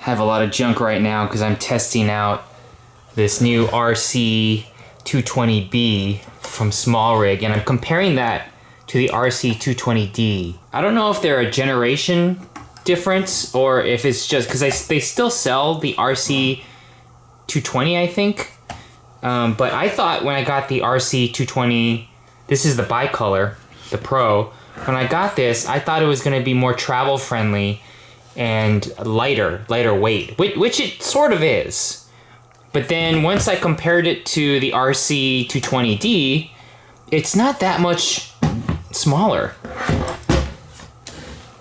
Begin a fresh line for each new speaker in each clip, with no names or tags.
have a lot of junk right now because I'm testing out this new RC 220B from SmallRig, and I'm comparing that to the RC 220D. I don't know if they're a generation difference or if it's just because they still sell the RC 220, I think. But I thought when I got the RC 220, this is the bicolor, the Pro. When I got this, I thought it was going to be more travel friendly and lighter weight, which it sort of is. But then once I compared it to the RC 220D, it's not that much smaller.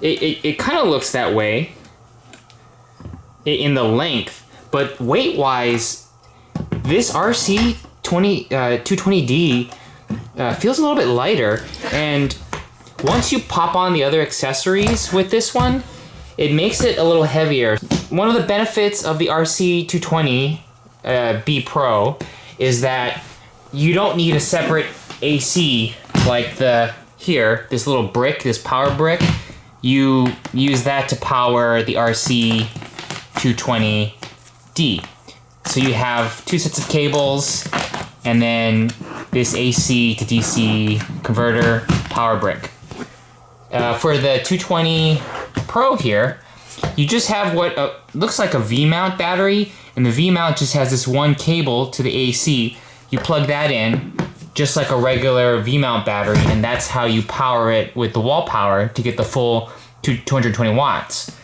It kind of looks that way in the length, but weight-wise, this RC 220D feels a little bit lighter, and once you pop on the other accessories with this one, it makes it a little heavier. One of the benefits of the RC 220B Pro is that you don't need a separate AC like this little brick, this power brick. You use that to power the RC 220D. So you have two sets of cables and then this AC to DC converter power brick. For the 220 Pro here, you just have what looks like a V-mount battery, and the V-mount just has this one cable to the AC. You plug that in, just like a regular V-mount battery, and that's how you power it with the wall power to get the full 220 watts.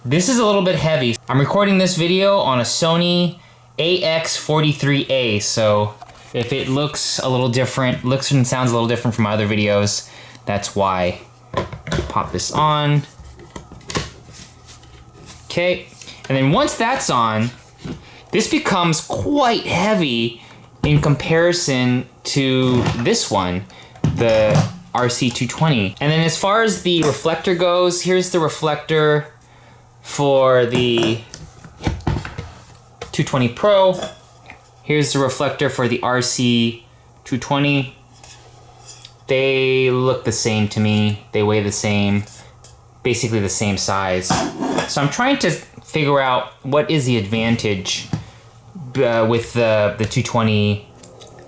This is a little bit heavy. I'm recording this video on a Sony AX43A, so if it looks a little different, looks and sounds a little different from my other videos, that's why. Pop this on. Okay, and then once that's on, this becomes quite heavy in comparison to this one, the RC220. And then as far as the reflector goes, here's the reflector for the 220 Pro. Here's the reflector for the RC220. They look the same to me. They weigh the same, basically the same size. So I'm trying to figure out what is the advantage with the 220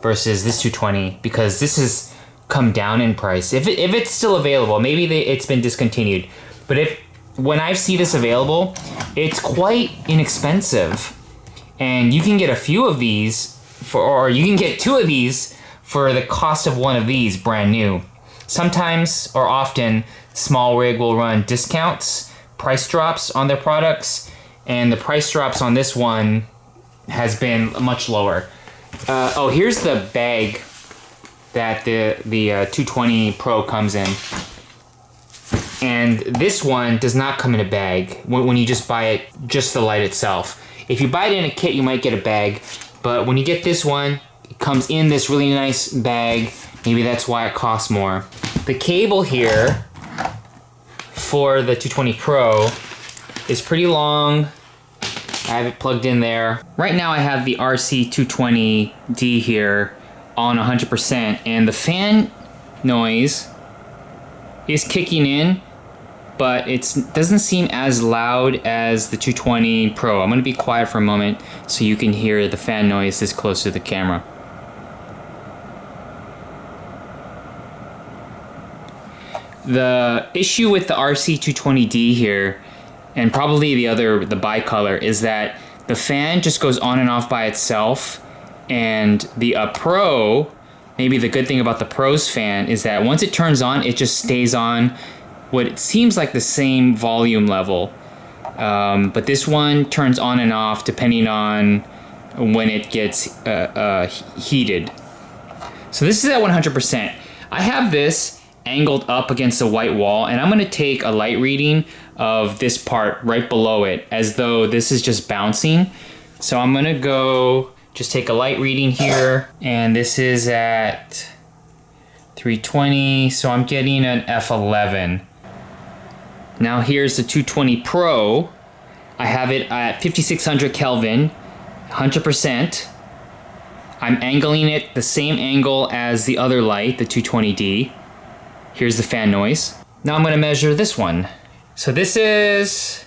versus this 220, because this has come down in price. If it's still available, maybe it's been discontinued. But when I see this available, it's quite inexpensive. And you can get a few of these, or you can get two of these for the cost of one of these brand new. Sometimes, or often, SmallRig will run discounts, price drops on their products, and the price drops on this one has been much lower. Oh, here's the bag that the 220 Pro comes in. And this one does not come in a bag when you just buy it, just the light itself. If you buy it in a kit, you might get a bag, but when you get this one, it comes in this really nice bag. Maybe that's why it costs more. The cable here for the 220 Pro is pretty long. I have it plugged in there. Right now I have the RC220D here on 100%, and the fan noise is kicking in, but it doesn't seem as loud as the 220 Pro. I'm gonna be quiet for a moment so you can hear the fan noise this close to the camera. The issue with the RC220D here, and probably the bicolor, is that the fan just goes on and off by itself, and the Pro, maybe the good thing about the Pro's fan is that once it turns on, it just stays on what it seems like the same volume level. But this one turns on and off depending on when it gets heated. So this is at 100%. I have this angled up against a white wall, and I'm gonna take a light reading of this part right below it as though this is just bouncing. So I'm gonna go just take a light reading here, and this is at 320, so I'm getting an F11. Now here's the 220 Pro. I have it at 5600 Kelvin, 100%. I'm angling it the same angle as the other light, the 220D. Here's the fan noise. Now I'm gonna measure this one. So this is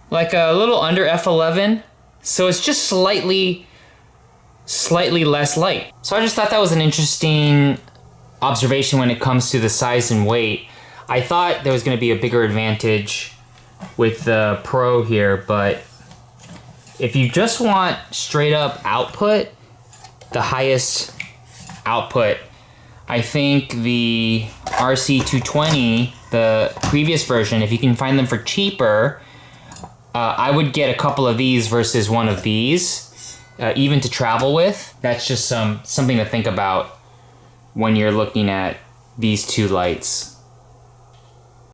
like a little under f11, so it's just slightly less light. So I just thought that was an interesting observation when it comes to the size and weight. I thought there was going to be a bigger advantage with the Pro here, but if you just want straight up output, the highest output, I think the RC220, the previous version, if you can find them for cheaper, I would get a couple of these versus one of these, even to travel with. That's just something to think about when you're looking at these two lights.